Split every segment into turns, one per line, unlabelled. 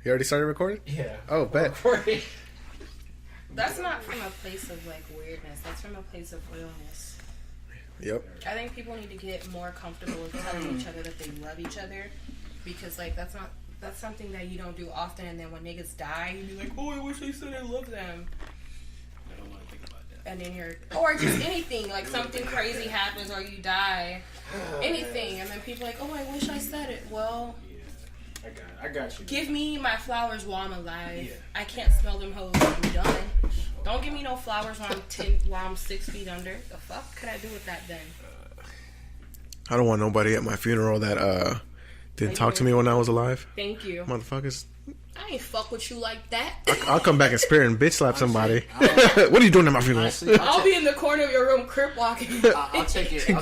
You already started recording?
Yeah.
Oh, bet.
That's not from a place of like weirdness. That's from a place of realness.
Yep.
I think people need to get more comfortable with telling each other that they love each other, because like that's something that you don't do often. And then when niggas die, you be like, oh, I wish they said I love them.
I don't want to think about that.
And then or just anything, like something crazy happens or you die, anything, and then people are like, oh, I wish I said it. Well,
yeah, I got you.
Give me my flowers while I'm alive.
Yeah.
I can't smell them hoes when I'm done. Don't give me no flowers while I'm 6 feet under. The fuck could I do with that then?
I don't want nobody at my funeral that didn't talk to me when I was alive.
Thank you.
Motherfuckers.
I ain't fuck with you like that.
I'll come back in spirit and bitch slap somebody. What are you doing at my funeral?
Honestly,
I'll be in the corner of your room crip walking.
I'll take it. I'll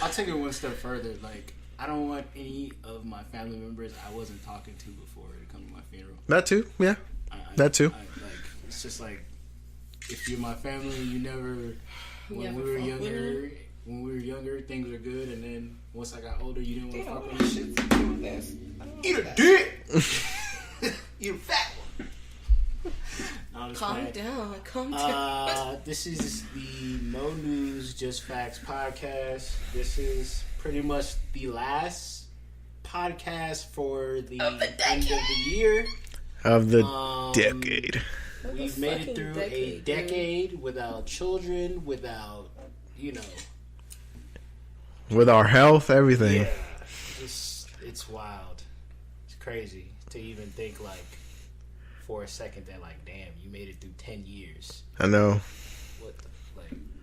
take it one step further. Like, I don't want any of my family members I wasn't talking to before to come to my funeral.
That too, yeah. That too.
Like, it's just like, if you're my family, you never. When we were younger, things were good, and then once I got older, you didn't want to fuck with this shit. Eat a dick. You fat one.
Calm down.
This is the No News Just Facts podcast. This is pretty much the last podcast for the end of the year.
Of the decade.
We've made it through a decade without children, without,
with our health, everything.
Yeah, it's wild. It's crazy to even think, like, for a second that, like, damn, you made it through 10 years.
I know.
What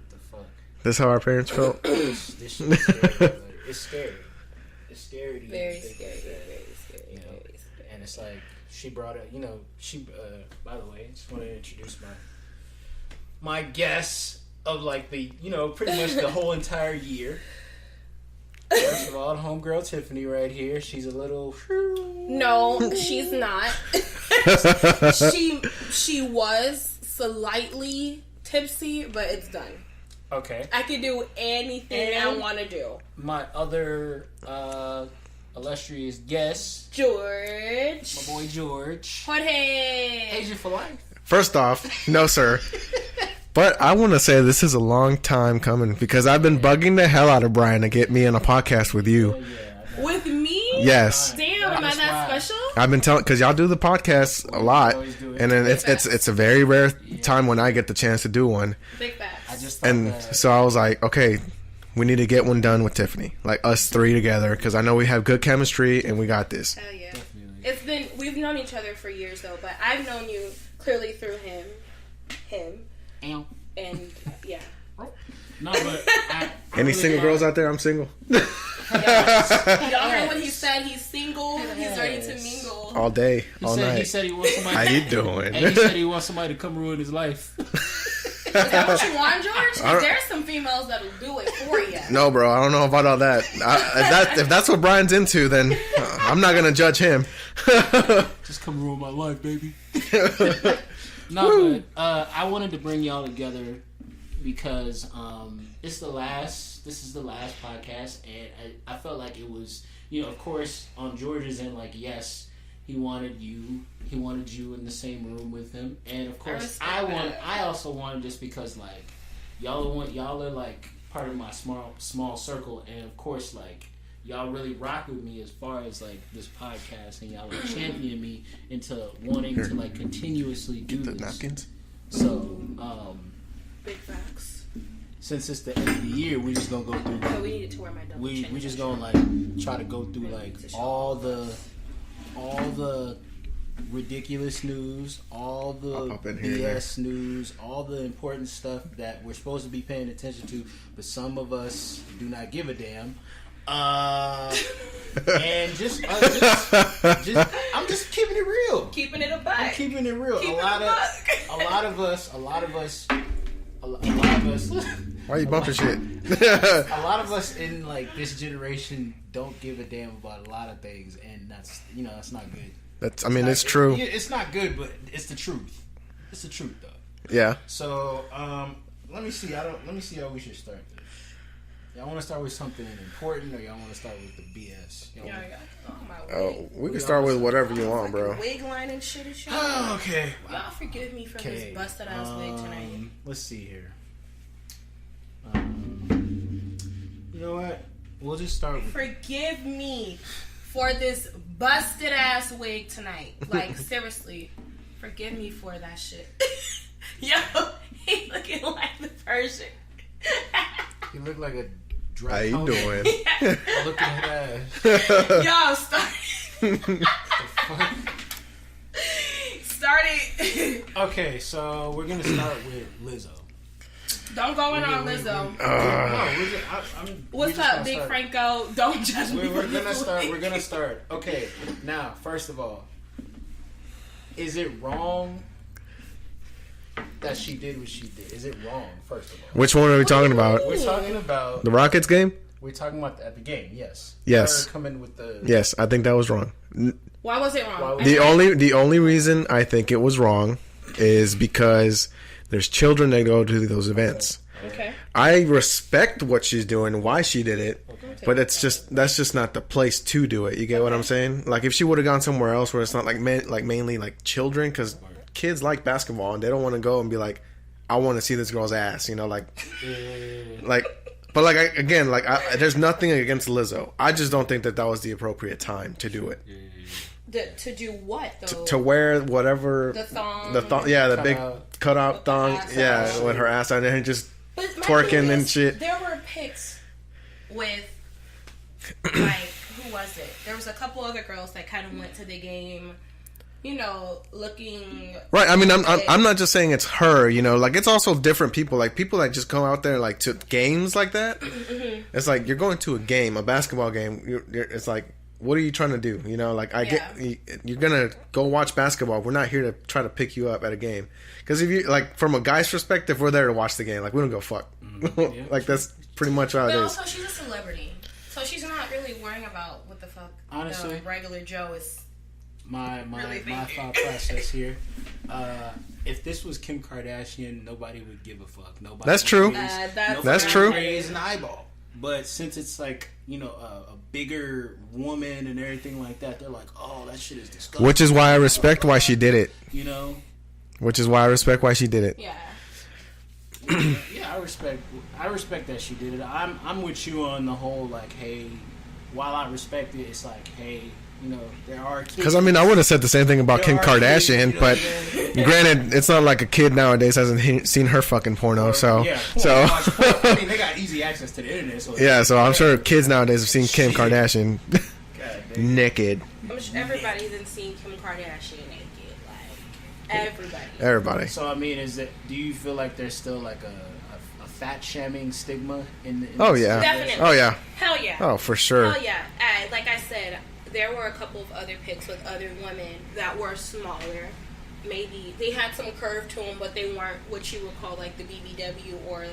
the fuck?
This how our parents felt?
This shit is scary. It's scary. It's scary to
Very
even
scary.
think
Very
that,
scary. Very scary.
And it's like, she brought it, by the way, I just want to introduce my guests of, like, the, pretty much the whole entire year. First of all, homegirl Tiffany right here. She's a little...
No, she's not. She was slightly tipsy, but it's done.
Okay.
I can do anything I want to do.
My other illustrious guest,
George.
my boy George.
Jorge.
Asian for life.
First off, no sir. But I want to say this is a long time coming because I've been bugging the hell out of Brian to get me on a podcast with you.
Yeah,
with me?
Yes.
Damn, am I that special?
I've been telling, because y'all do the podcast a lot, and then it's a very rare time when I get the chance to do one.
Big facts.
So I was like, okay, we need to get one done with Tiffany, like us three together, because I know we have good chemistry and we got this.
Hell yeah. Definitely. We've known each other for years though, but I've known you clearly through him. And yeah.
No, but
any single girls out there? I'm single.
Yes. Y'all heard what he said. He's single. He's ready to mingle.
All day, all night.
He said he wants somebody.
How you doing?
And he said he wants somebody to come ruin his life.
Is that what you want, George? 'Cause there's some females that'll do it for you.
No, bro. I don't know about all that. If that's what Brian's into, then I'm not gonna judge him.
Just come ruin my life, baby. No, but I wanted to bring y'all together because this is the last podcast, and I felt like it was, of course, on George's end, like, yes, he wanted you in the same room with him, and of course I also wanted, just because, like, y'all are like part of my small circle, and of course, like, y'all really rock with me as far as, like, this podcast, and y'all, like, champion me into wanting to, like, continuously do this.
Napkins.
So,
big facts.
Since it's the end of the year, we're just gonna go through.
So we needed to wear my double chin.
We just gonna, like, try to go through, like, all the ridiculous news, all the BS news, all the important stuff that we're supposed to be paying attention to, but some of us do not give a damn. And just I'm just keeping it real.
Keeping it a buck.
I'm keeping it real. A lot of us.
Why are you bumping shit?
A lot of us in, like, this generation don't give a damn about a lot of things, and that's that's not good.
It's true.
It's not good, but it's the truth. It's the truth, though.
Yeah.
So let me see. Let me see how we should start this. Y'all want to start with something important, or y'all want to start with the BS?
We can start with whatever you want, bro.
Wig line and shit and shit.
Oh, okay.
Y'all forgive me for this busted ass wig tonight.
Let's see here. You know what? We'll just start with...
Forgive me for this busted ass wig tonight. Like, seriously. Forgive me for that shit. Yo, he looking like the Persian.
You look like a dry
How you doing?
Look at that.
Yo, start. Start it.
Okay, so we're gonna start with Lizzo.
Don't go in on Lizzo. What's up, Big Franco? Don't judge me.
We're gonna start. Okay, now, first of all, is it wrong that she did what she did? Is it wrong, first of all?
Which one are we talking about?
We're talking about...
The Rockets game?
We're talking about at the game, yes.
Yes.
Coming with the...
Yes, I think that was wrong.
Why was it wrong?
The only reason I think it was wrong is because there's children that go to those events.
Okay.
I respect what she's doing, why she did it, but that's just not the place to do it. You get what I'm saying? Like if she would have gone somewhere else where it's not like mainly like children, because kids like basketball and they don't want to go and be like, I want to see this girl's ass, you know, like. But like there's nothing against Lizzo. I just don't think that was the appropriate time to do it.
To do what though?
To wear whatever
the thong,
the big cutout thong, with her ass on there and just twerking and shit.
There were pics with like who was it? There was a couple other girls that kind of went to the game. You know, looking
right. I mean, I'm not just saying it's her. You know, like it's also different people. Like people that just go out there like to games like that. Mm-hmm. It's like you're going to a game, a basketball game. It's like, what are you trying to do? You know, like you're gonna go watch basketball. We're not here to try to pick you up at a game. Because if you like, from a guy's perspective, we're there to watch the game. Like we don't go fuck. Mm-hmm. Yeah, like that's pretty much how it is.
Also, she's a celebrity, so she's not really worrying about what the fuck.
Honestly,
the regular Joe is.
My thought process here. If this was Kim Kardashian, nobody would give a fuck. Nobody.
That's true. That's true.
Raise an eyeball. But since it's like, you know, a bigger woman and everything like that, they're like, oh, that shit is disgusting.
Which is why I respect why she did it.
You know.
Which is why I respect why she did it.
Yeah.
Yeah, I respect that she did it. I'm with you on the whole like, hey, while I respect it, it's like, hey. You know, there are kids. Because,
I mean, I would have said the same thing about Kim Kardashian, kids, but granted, it's not like a kid nowadays hasn't seen her fucking porno, so.
Yeah, I mean, they got easy access to the internet, so.
Yeah, so I'm sure kids nowadays have seen Kim Kardashian naked.
I'm sure everybody's seen Kim Kardashian naked, like,
everybody.
So, I mean, do you feel like there's still, like, a fat shaming stigma in the
Oh, yeah.
Definitely.
Oh, yeah.
Hell yeah.
Oh, for sure.
Hell yeah. Like I said, there were a couple of other pics with other women that were smaller. Maybe they had some curve to them, but they weren't what you would call like the BBW or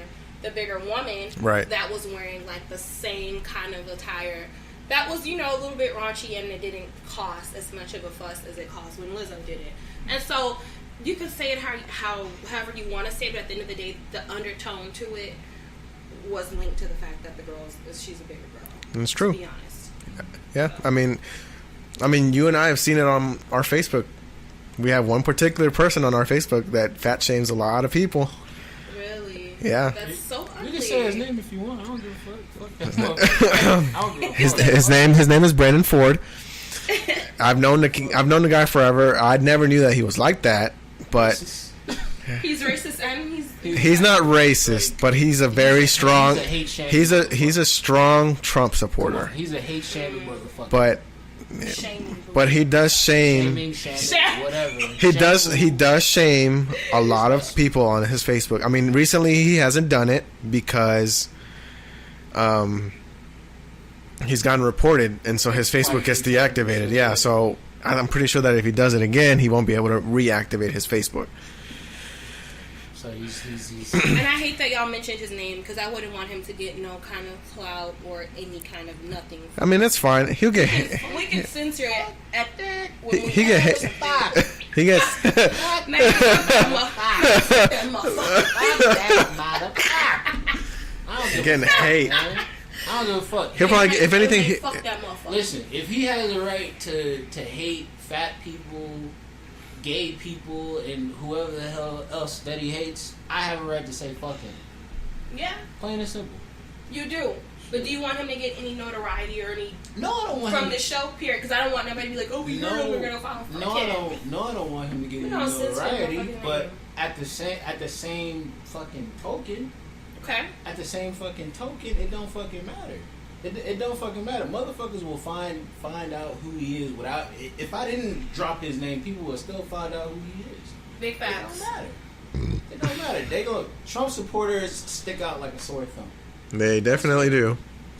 the bigger woman.
Right.
That was wearing like the same kind of attire. That was, you know, a little bit raunchy and it didn't cost as much of a fuss as it cost when Lizzo did it. And so you could say it however you want to say it, but at the end of the day, the undertone to it was linked to the fact that she's a bigger girl.
That's true.
To be honest.
Yeah, I mean, you and I have seen it on our Facebook. We have one particular person on our Facebook that fat shames a lot of people.
Really?
Yeah.
That's so ugly.
You can say his name if you want. I don't give a fuck.
His name is Brandon Ford. I've known the guy forever. I never knew that he was like that, but
he's racist and
he's not racist, but he's a very strong. He's a strong Trump supporter.
He's a hate shaming motherfucker.
But he does shame.
Whatever.
He does shame a lot of people on his Facebook. I mean, recently he hasn't done it because he's gotten reported, and so his Facebook gets deactivated. Yeah, so I'm pretty sure that if he does it again, he won't be able to reactivate his Facebook.
So he's
and I hate that y'all mentioned his name because I wouldn't want him to get no kind of clout or any kind of nothing.
I mean, it's fine. He'll get
we can censor it at
he gets getting hate.
I don't give a fuck.
He'll probably, if anything,
fuck that motherfucker.
Listen, if he has the right to hate fat people, gay people, and whoever the hell else that he hates, I have a right to say fuck him.
Yeah.
Plain and simple.
You do. But do you want him to get any notoriety or any
No, I don't want
from
him
the show, period? Because I don't want nobody to be like, oh, we heard him, we're going to follow him.
No, I don't want him to get any notoriety. But at the same fucking token,
okay.
At the same fucking token, it don't fucking matter. It don't fucking matter. Motherfuckers will find out who he is without. If I didn't drop his name, people will still find out who he is.
Big facts.
It don't matter. It don't matter. They go. Trump supporters stick out like a sore thumb.
They definitely do.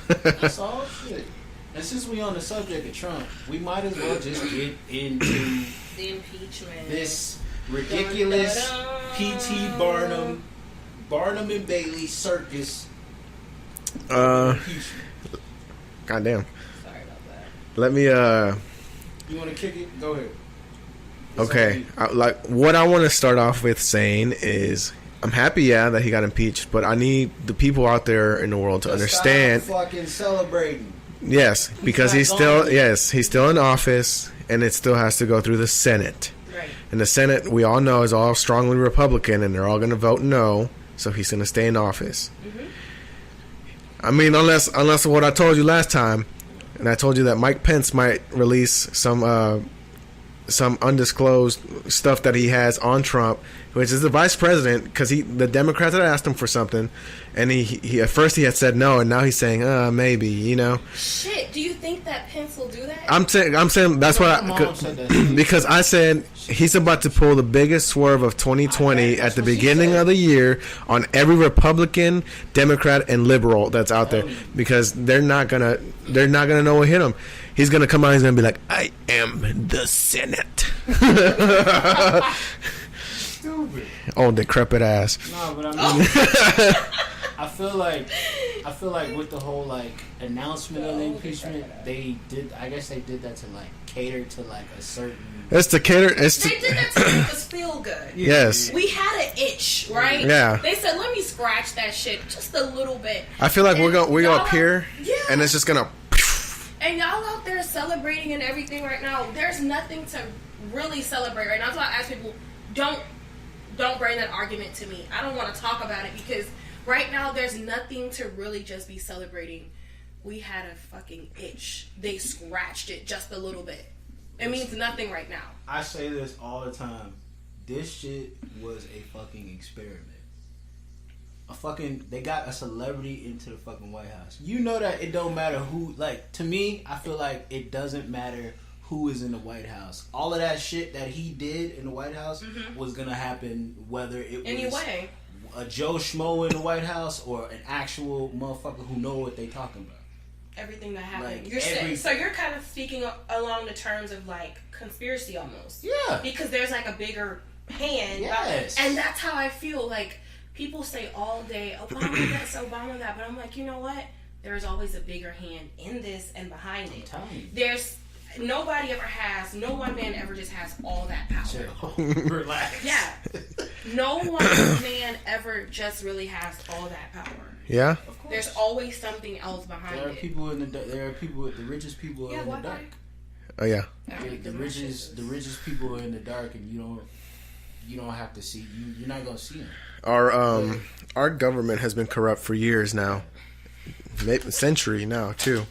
That's all shit. And since we on the subject of Trump, we might as well just get into
the impeachment.
This ridiculous P.T. Barnum and Bailey circus.
Goddamn.
Sorry about that.
Let me.
You want to kick it? Go ahead.
Okay. What I want to start off with saying is, I'm happy, that he got impeached, but I need the people out there in the world to understand.
Stop fucking celebrating.
Yes, because he's still in office, and it still has to go through the Senate.
Right.
And the Senate, we all know, is all strongly Republican, and they're all going to vote no. So he's going to stay in office.
Mm-hmm.
I mean, unless what I told you last time, and I told you that Mike Pence might release some undisclosed stuff that he has on Trump, which is the vice president, because the Democrats had asked him for something, and he at first he had said no, and now he's saying maybe,
Shit, do you think that Pence will do that?
I'm saying that's what because I said he's about to pull the biggest swerve of 2020 at the beginning of the year on every Republican, Democrat, and liberal that's out there, because they're not gonna know what hit him. He's gonna come out. He's gonna be like, "I am the Senate."
Stupid.
Oh, decrepit ass.
No, but I mean, I feel like with the whole announcement of the impeachment, I guess they did that to cater to a certain.
It's to cater.
They did that to make us feel good.
Yes.
We had an itch, right?
Yeah.
They said, let me scratch that shit just a little bit.
I feel like we're going up here, and it's just gonna.
And y'all out there celebrating and everything right now. There's nothing to really celebrate right now. That's why I ask people, don't bring that argument to me. I don't want to talk about it, because right now there's nothing to really just be celebrating. We had a fucking itch. They scratched it just a little bit. It means nothing right now.
I say this all the time. This shit was a fucking experiment. They got a celebrity into the fucking White House. You know that it don't matter who, to me, I feel like it doesn't matter who is in the White House. All of that shit that he did in the White House was gonna happen whether it was a Joe Schmo in the White House or an actual motherfucker who know what they talking about.
Everything that happened. So you're kind of speaking along the terms of conspiracy almost.
Yeah.
Because there's a bigger hand.
Yes.
And that's how I feel. People say all day, Obama this, Obama that, but I'm like, you know what? There's always a bigger hand in this and behind it. There's no one man ever just has all that power.
Relax.
Yeah. No one man ever just really has all that power.
Yeah.
Of course.
There's always something else behind it.
There are people the richest people are in the dark.
Oh yeah.
The richest people are in the dark, and you don't have to see. You're not gonna see them.
Our government has been corrupt for years now, maybe a century now too.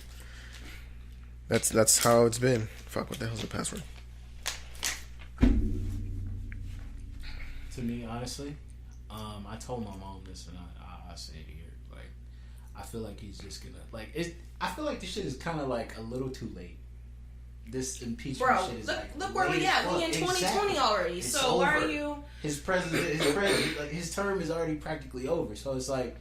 That's how it's been. Fuck, what the hell's the password?
To me, honestly, I told my mom this, and I say it here. I feel like he's just gonna I feel like this shit is kind of a little too late. This impeachment shit is
look where we at. We in 2020 already.
It's
so
over.
why are you?
His his term is already practically over. So it's I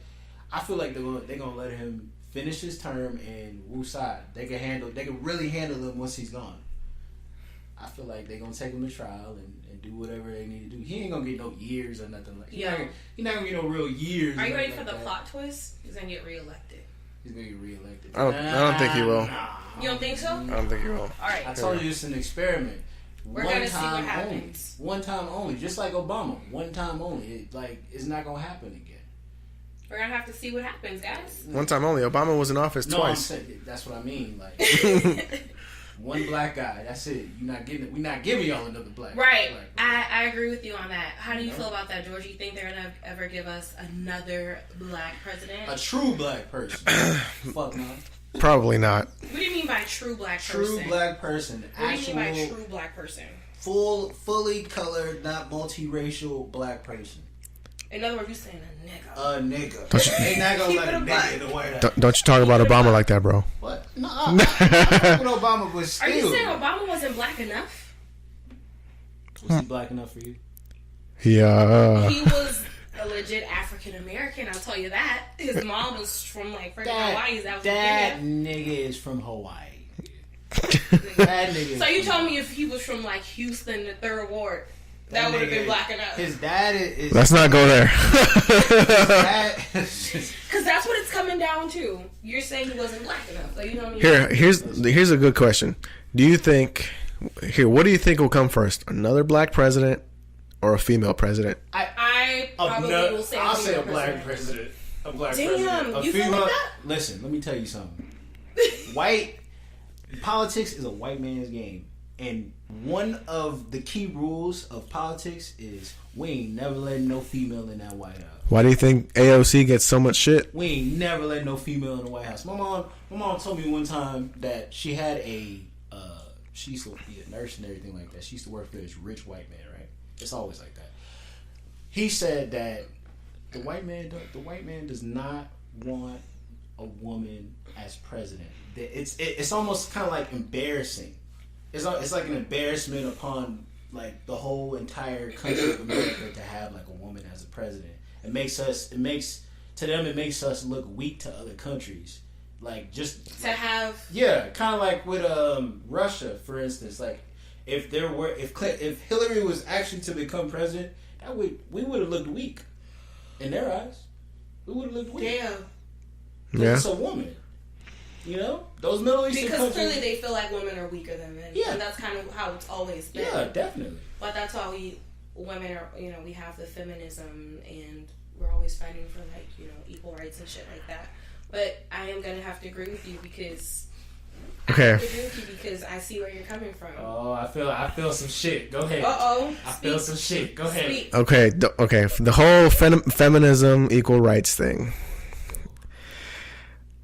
feel like they're gonna let him finish his term and woosah. They can really handle him once he's gone. I feel like they're gonna take him to trial and do whatever they need to do. He ain't gonna get no years or nothing he's not gonna get no real years.
Are you ready for the plot twist? He's gonna get reelected.
He's gonna get reelected.
I don't think he will.
You don't think so?
I don't think he will.
All right.
I told you it's an experiment.
We're gonna see what happens.
One time only, just like Obama. One time only. It's not gonna happen again.
We're gonna have to see what happens, guys.
One time only. Obama was in office twice.
I'm saying, that's what I mean. Like one black guy. That's it. We're not giving y'all another black.
Right.
Black.
I agree with you on that. How do you feel about that, George? You think they're gonna ever give us another black president?
A true black person. Fuck no.
Probably not.
What do you mean by true black person?
True black person.
What do you mean by true black person?
Fully colored, not multiracial black person.
In other words, you saying a nigga.
A nigga. They not gonna let a nigga in the White House.
Don't you talk about Obama like that, bro.
What? No. I'm with Obama, but still.
Are you saying Obama wasn't black enough?
Was he black enough for you?
Yeah.
He was a legit African American. I'll tell you that. His mom was from like freaking Hawaii.
That nigga is from Hawaii. That nigga.
So you told me if he was from like Houston, the 3rd Ward, that would have been black enough.
His dad is.
Let's not go there.
Because that's what it's coming down to. You're saying he wasn't black enough. So you know what I mean?
Here's a good question. Do you think? What do you think will come first? Another black president or a female president?
I probably will say
I'll say a black president. A black president.
Damn, you feel like that?
Listen, let me tell you something. Politics is a white man's game. And one of the key rules of politics is we ain't never letting no female in that White House.
Why do you think AOC gets so much shit?
We ain't never letting no female in the White House. My mom told me one time that she had she used to be a nurse and everything like that. She used to work for this rich white man, right? It's always like that. He said that the white man does not want a woman as president. It's almost kind of like embarrassing. It's like an embarrassment upon like the whole entire country of America to have like a woman as a president. It makes us look weak to other countries. Like just
to have
kind of like with Russia, for instance. Like if Hillary was actually to become president, we would have looked weak in their eyes. We would have looked weak.
Damn.
Yeah.
It's a woman. You know, those Middle Eastern countries.
Because clearly they feel like women are weaker than men. Yeah. And that's kind of how it's always been.
Yeah, definitely.
But that's why women are, we have the feminism and we're always fighting for like, equal rights and shit like that. But I am going to have to agree with you because
okay.
I see where you're coming from.
Oh, I feel some shit. Go ahead. I feel some shit. Go ahead.
Speak.
Okay. The whole feminism, equal rights thing.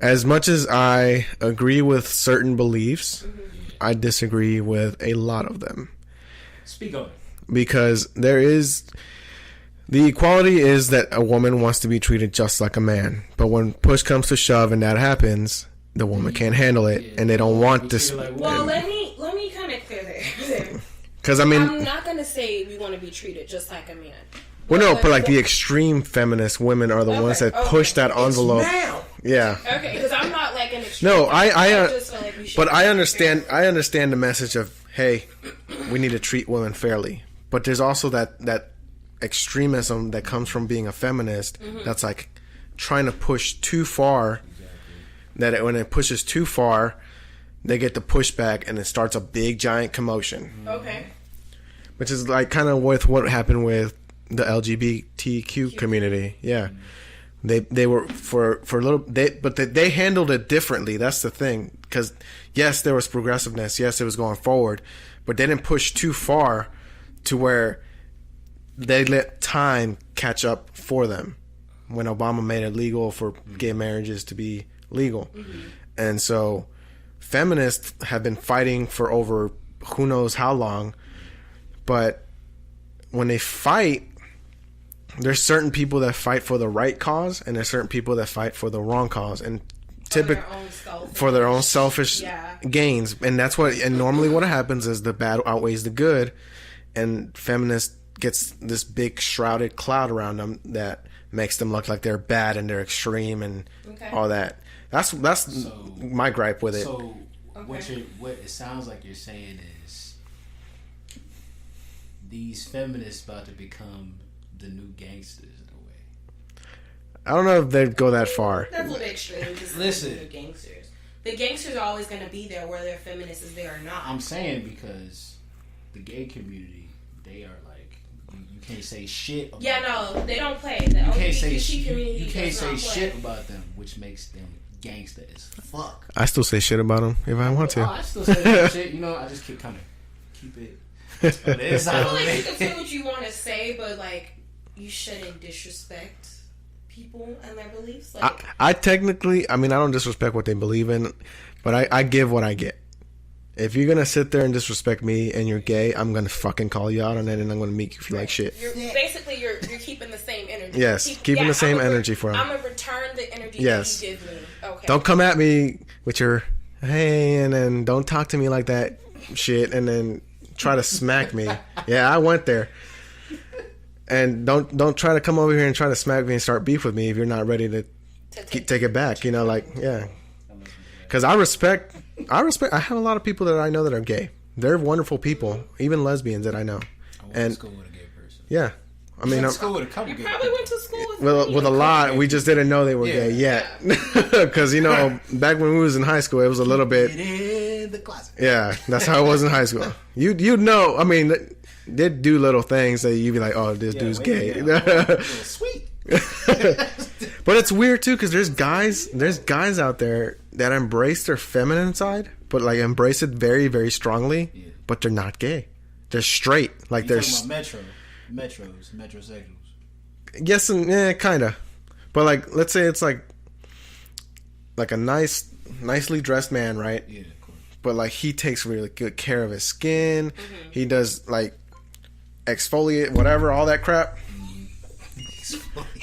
As much as I agree with certain beliefs, I disagree with a lot of them.
Speak on it.
Because the equality is that a woman wants to be treated just like a man. But when push comes to shove and that happens, the woman can't handle it and they don't want this.
Well, let me kind of clear there.
Because I'm
not going to say we want to be treated just like a man.
Well, no, but like the extreme feminist women are the ones that push that envelope. Yeah.
Okay, because I'm not like an extreme.
No,
but
I understand. I understand the message of hey, we need to treat women fairly. But there's also that extremism that comes from being a feminist. That's like trying to push too far. That when it pushes too far, they get the pushback and it starts a big giant commotion.
Okay.
Which is like kind of with what happened with the LGBTQ community. Yeah. They were for a little but they handled it differently. That's the thing. Because yes, there was progressiveness. Yes, it was going forward, but they didn't push too far to where they let time catch up for them. When Obama made it legal for gay marriages to be legal, and so feminists have been fighting for over who knows how long. But when they fight, there's certain people that fight for the right cause, and there's certain people that fight for the wrong cause, and for their own selfish gains. And that's normally what happens is the bad outweighs the good, and feminist gets this big shrouded cloud around them that makes them look like they're bad and they're extreme and all that. That's my gripe with it.
So what it sounds like you're saying is these feminists about to become the new gangsters in a way.
I don't know if they'd go that far.
That's a little extreme.
Listen,
the gangsters. The gangsters are always going to be there, whether feminists is there or not.
I'm saying because the gay community, they are like, you can't say shit about
Yeah,
them.
no, they don't play. The
You can't
LGBT
say
community
you can't
does
say
not play.
shit about them, which makes them gangsta as fuck.
I still say shit about them if I want
Oh,
to.
I still say that shit. You know, I just keep it. But it's
I feel
out
like you can say what you want to say, but like you shouldn't disrespect people and their beliefs. Like,
I technically, I mean, I don't disrespect what they believe in, but I give what I get. If you're gonna sit there and disrespect me and you're gay, I'm gonna fucking call you out on it, and I'm gonna make you feel like shit.
you're keeping the same energy.
Yes, keeping the same energy for 'em.
I'm gonna return the energy
Yes.
that you give me. Okay.
Don't come at me with your hey, and then don't talk to me like that shit, and then try to smack me. Yeah, I went there. And don't try to come over here and try to smack me and start beef with me if you're not ready to take it back. You know, like, yeah. Because I respect. I have a lot of people that I know that are gay. They're wonderful people, even lesbians that I know.
I went to school with a gay person.
Yeah, I mean,
I went to school with a couple
You
gay
probably
people.
went to school
with a lot. We just didn't know they were gay yet. Because you know, back when we was in high school, it was a little bit.
Get in the closet.
Yeah, that's how it was in high school. You'd know. I mean, they'd do little things that you'd be like, "Oh, this dude's gay."
Sweet.
But it's weird too because there's guys out there that embrace their feminine side, but like embrace it very, very strongly.
Yeah.
But they're not gay. They're straight. Like
You
they're
talking about metrosexuals.
yes and kind of. But like, let's say it's like a nicely dressed man, right?
Yeah, of course.
But like he takes really good care of his skin. Mm-hmm. He does like exfoliate, whatever, all that crap.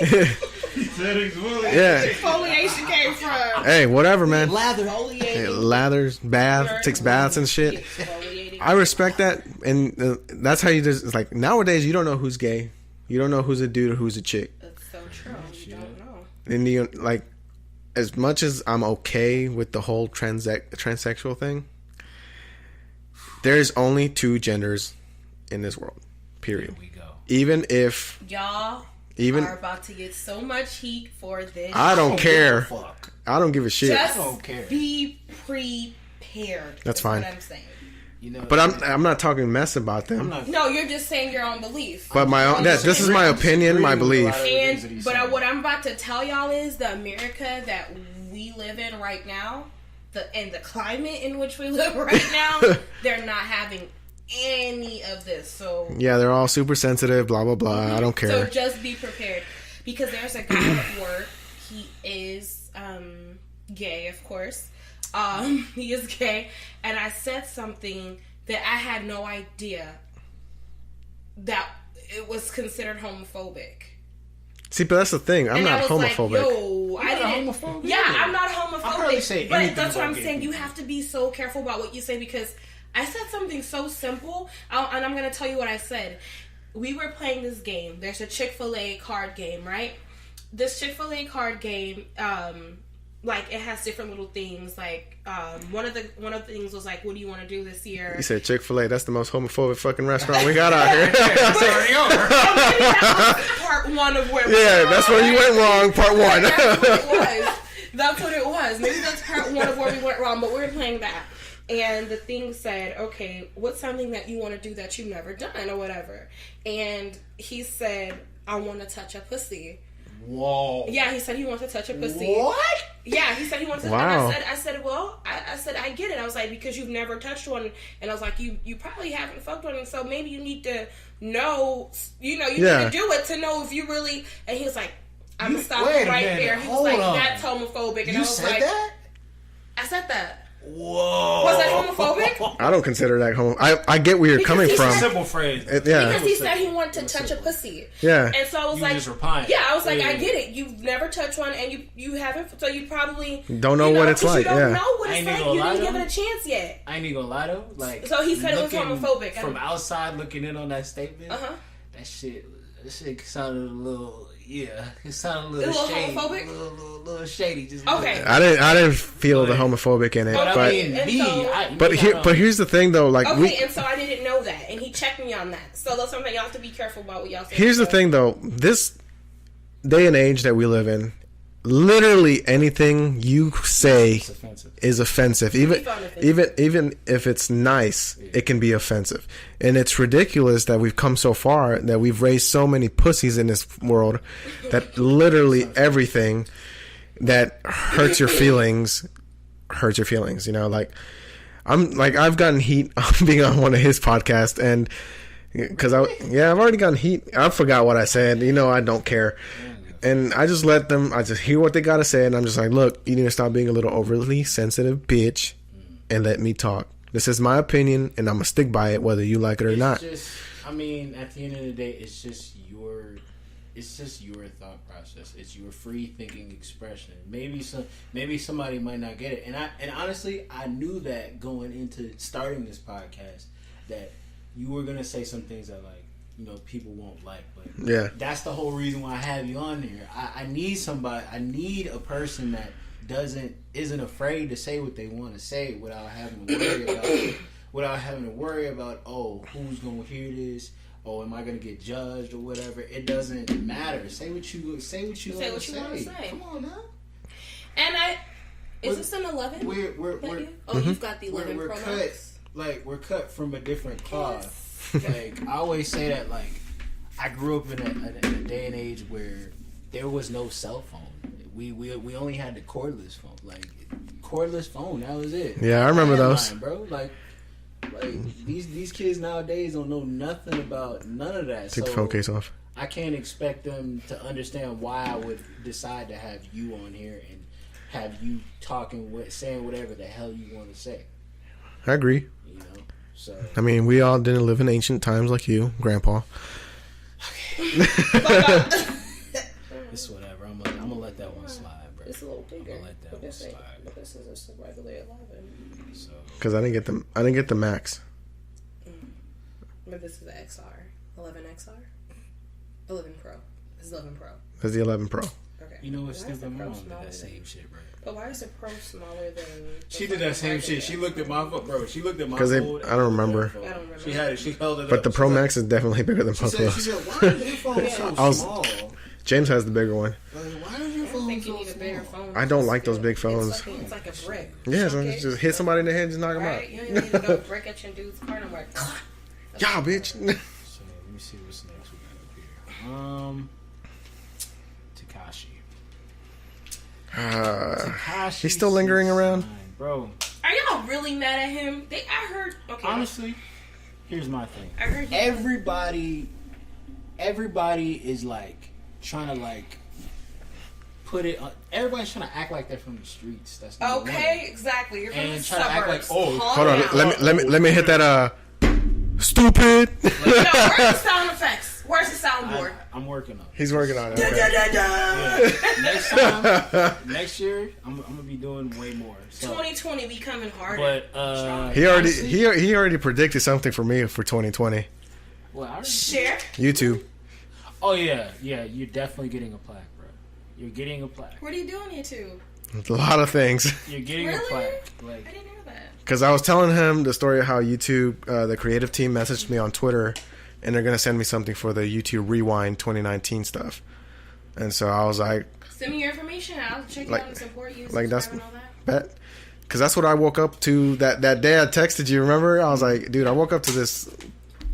Yeah.
Exfoliation came from.
Hey, whatever, man.
Lather,
Lathers, takes baths and shit. I respect that, and that's how you just. It's like nowadays you don't know who's gay, you don't know who's a dude or who's a chick.
That's so true. You don't know.
And you like, as much as I'm okay with the whole transsexual thing, there's only two genders in this world. Period.
Here we go.
Even if
Y'all are about to get so much heat for this.
I don't care.
Fuck.
I don't give a shit.
Just
I don't care.
be prepared.
That's fine.
What I'm saying.
You know,
But I'm not talking mess about them.
No, you're just saying your own belief.
But my own. This is my opinion, my belief.
But what I'm about to tell y'all is the America that we live in right now, and the climate in which we live right now, they're not having any of this. So
Yeah, they're all super sensitive. Blah blah blah. I don't care.
So just be prepared, because there's a guy at work. He is gay, of course. He is gay, and I said something that I had no idea that it was considered homophobic.
See, but that's the thing. I'm not homophobic.
Like, yo, I didn't.
Homophobic?
Yeah, I'm not homophobic.
I'll probably say
but
anything
that's what
about
I'm
gay
saying. You
people.
have to be so careful about what you say, because I said something so simple, and I'm going to tell you what I said. We were playing this game. There's a Chick-fil-A card game, right? This Chick-fil-A card game, like, it has different little things. Like, one of the things was like, what do you want to do this year?
You said Chick-fil-A. That's the most homophobic fucking restaurant we got out here.
It's already over.
That was part one of where.
Yeah, that's where you went wrong. Part one.
That's what it was. That's what it was. Maybe that's part one of where we went wrong, but we were playing that. And the thing said, okay, what's something that you want to do that you've never done or whatever? And he said, I want to touch a pussy.
Whoa.
Yeah, he said he wants to touch a pussy.
What?
Yeah, he said he wants to.
Wow.
And I said, well, I said, I get it. I was like, because you've never touched one, and I was like, you probably haven't fucked one, and so maybe you need to know, you need to do it to know if you really. And he was like, I'm gonna stop
wait a
right
minute,
there. He was
hold
like,
on.
that's homophobic, and
You
I was
said
like,
that?
I said that.
Whoa.
Was that homophobic?
I don't consider that homo. I get where you're coming
he
from.
said-
Simple phrase.
Yeah.
Because he said he wanted to touch a pussy.
Yeah.
And so I was
You
like,
just replying.
yeah, I was like,
Yeah.
I get it. You've never touched one, and you haven't, so you probably
Don't know what it's
'cause
like,
You don't
yeah.
know what
I
it's
ain't
like.
gonna
You
lie
didn't give
though.
it a chance yet.
I ain't even gonna lie though. Like,
So he said it was
looking
homophobic.
From outside looking in on that statement,
Uh-huh.
that shit sounded a little, it sounded a little,
A little
shady.
homophobic?
Little shady. Just
Okay.
a little.
I didn't feel the homophobic in it,
But I
but
mean, and so-
but here's the thing though. Like
Okay, and so I didn't know that, and he checked me on that. So that's something y'all have to be careful about what y'all say.
here's the thing though. This day and age that we live in, literally anything you say
offensive.
is offensive. Even if it's nice, it can be offensive. And it's ridiculous that we've come so far, that we've raised so many pussies in this world, that literally everything that hurts your feelings hurts your feelings. You know, like I've gotten heat on being on one of his podcasts, and because I've already gotten heat. I forgot what I said. You know, I don't care. And I just let them, I just hear what they got to say, and I'm just like, look, you need to stop being a little overly sensitive bitch and let me talk. This is my opinion, and I'm going to stick by it whether you like it or not.
Just, I mean, at the end of the day, it's just your thought process. It's your free thinking expression. Maybe somebody might not get it. And honestly, I knew that going into starting this podcast, that you were going to say some things that, like, you know, people won't like, but
yeah,
that's the whole reason why I have you on here. I need somebody. I need a person that isn't afraid to say what they want to say without having to worry about oh, who's gonna hear this? Oh, am I gonna get judged or whatever? It doesn't matter. Say what you want to say. Come on now.
And is this an 11? You've got the 11 Pro Max.
We're cut from a different cloth. Like, I always say that, like, I grew up in a day and age where there was no cell phone. We only had the cordless phone. Like, cordless phone, that was it.
Yeah, I remember those.
Bro, like these kids nowadays don't know nothing about none of that.
Take the phone case off.
I can't expect them to understand why I would decide to have you on here and have you saying whatever the hell you want to say.
I agree.
You know? So,
I mean, we all didn't live in ancient times like you, Grandpa.
It's whatever. I'm gonna let that one slide, bro.
It's a little bigger.
I'm gonna let that one slide.
But this is just a regular 11.
So,
because I didn't get the max.
But this is the XR, 11 XR, 11 Pro. This is 11 Pro.
That's the 11 Pro.
Okay.
you know what, stupid mom did that same shit, bro.
But why is the Pro smaller than?
She did that same shit. She looked at my phone, bro. She looked at my
phone.
Because
I don't remember.
She had it. She held it.
But the Pro Max is definitely bigger than both of
She
those.
said, "Why is your phone so small?"
James has the bigger one.
Why is your phone
I think
so
you need a bigger
small?
phone.
I don't like those big phones.
It's like a brick.
Yeah, so just hit somebody in the head, just knock them
Right? You don't even need to go brick at your dude's car and like,
yeah, bitch.
So let me see what's next we got up here. Tekashii.
He's still lingering around,
bro.
Are y'all really mad at him? I heard. Okay.
Honestly, here's my thing.
I heard
everybody is like trying to like put it. Everybody's trying to act like they're from the streets. That's
okay. Exactly. You're from
and
the
try to act like
suburbs.
hold on. Let me hit that. Stupid.
Yo, where's the sound effects? Where's the soundboard?
I'm working on it.
He's working on it.
Yeah. Next year, I'm gonna be doing way more. So.
2020 be coming harder.
But
he already predicted something for me for 2020.
Well,
share
YouTube.
Oh yeah, you're definitely getting a plaque, bro. You're getting a plaque.
What are you doing YouTube?
A lot of things.
You're getting a plaque. Like,
I didn't know that.
Because I was telling him the story of how YouTube, the creative team messaged me on Twitter, and they're going to send me something for the YouTube Rewind 2019 stuff. And so I was like...
Send me your information. I'll check it out and support you.
Like, that's...
And all that.
Bet. Because that's what I woke up to that day I texted you, remember? I was like, dude, I woke up to this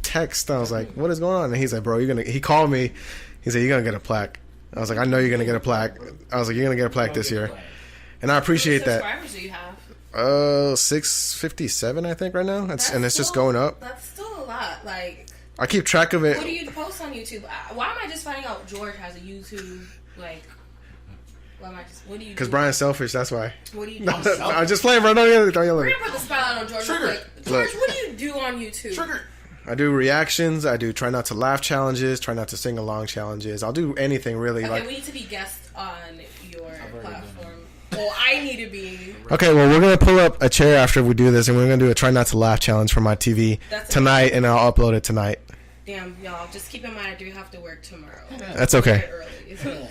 text. I was like, what is going on? And he's like, bro, he called me. He said, you're going to get a plaque. I was like, I know you're going to get a plaque. I was like, you're going to get a plaque this year. And I appreciate that.
How many subscribers do you have?
657, I think, right now. And it's just going up.
That's still a lot. Like,
I keep track of it.
What do you post on YouTube? Why am I just finding out George has a YouTube? Like, what do you do?
Because Brian's selfish, that's why.
What do you do?
I'm just playing, bro. Don't yell.
We're going to put the spotlight on George. Like, George, what do you do on YouTube?
Trigger.
I do reactions. I do try not to laugh challenges. Try not to sing along challenges. I'll do anything, really.
Okay, we need to be guests on your platform. Well, I need to be.
Okay, well, we're going to pull up a chair after we do this, and we're going to do a try not to laugh challenge for my TV tonight, and I'll upload it tonight.
Damn, y'all. Just keep in mind I do have to work tomorrow.
That's okay.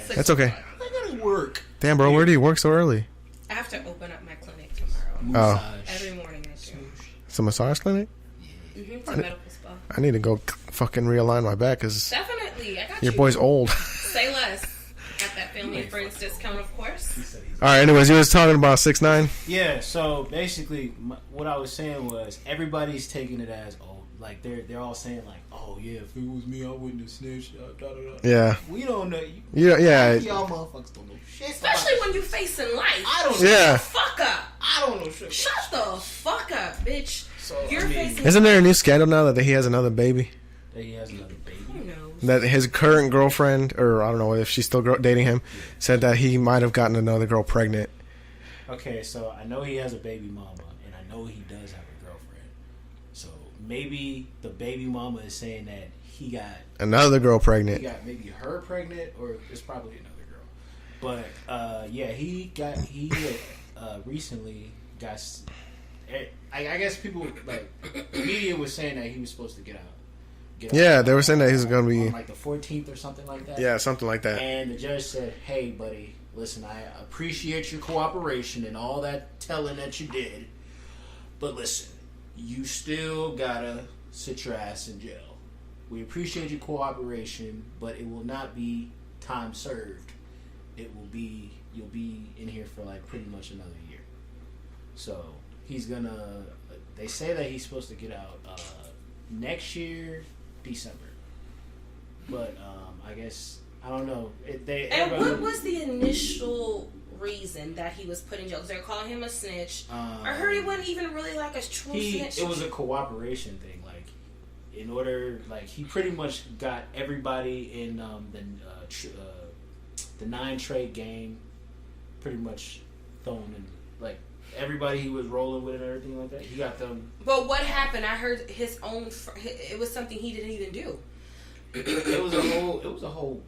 That's okay.
I gotta work.
Damn, bro, where do you work so early?
I have to open up my clinic tomorrow. Every morning I do.
It's a massage clinic?
Mm-hmm. It's a medical spa.
I need to go fucking realign my back because
Definitely. I got
your boy's old.
Say less. Got That family and friends discount, of course.
All right. Anyways, you was talking about 6ix9ine.
Yeah. So basically, what I was saying was everybody's taking it as like they're all saying like, oh yeah, if it was me, I wouldn't have snitched.
Yeah.
We don't know.
Yeah.
Y'all motherfuckers don't know shit.
Especially when you facing life.
I don't know.
Yeah.
Fuck up.
I don't know shit.
Shut the fuck up, bitch.
So,
You're facing.
Isn't there a new scandal now that he has another baby?
That he has another baby.
Who knows?
That his current girlfriend, or I don't know if she's still dating him, said that he might have gotten another girl pregnant.
Okay, so I know he has a baby mama, and I know he does have a girlfriend. So maybe the baby mama is saying that he got
Another girl pregnant.
He got maybe her pregnant, or it's probably another girl. But yeah, he recently got. I guess people like the media was saying that he was supposed to get out.
Yeah, they were saying that he was going to be
on like the 14th or something like that.
Yeah, something like that.
And the judge said, "Hey, buddy, listen, I appreciate your cooperation and all that telling that you did, but listen, you still gotta sit your ass in jail. We appreciate your cooperation, but it will not be time served. It will be you'll be in here for like pretty much another year." So he's gonna. They say that he's supposed to get out next year, December. But I guess I don't know.
And what was the initial reason that he was put in jail? Because they're calling him a snitch. I heard he wasn't even really like a true snitch.
It was a cooperation thing. Like in order, like he pretty much got everybody in the 9 Trade gang pretty much thrown in, like everybody he was rolling with and everything like that. He got them.
But what happened? I heard his own. It was something he didn't even do.
It was a whole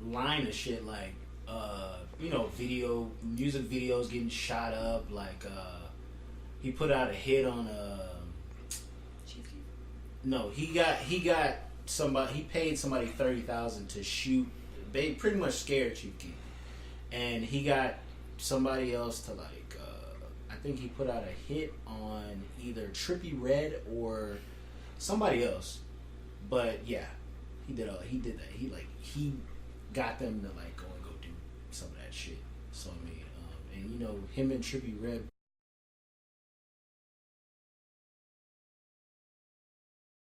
line of shit, like music videos getting shot up. Like he put out a hit on no, he got somebody. He paid somebody $30,000 to shoot. They pretty much scared Chief Keef, and he got somebody else to like. I think he put out a hit on either Trippie Redd or somebody else. But yeah, he did that. He got them to like go do some of that shit. So I mean, and him and Trippie Redd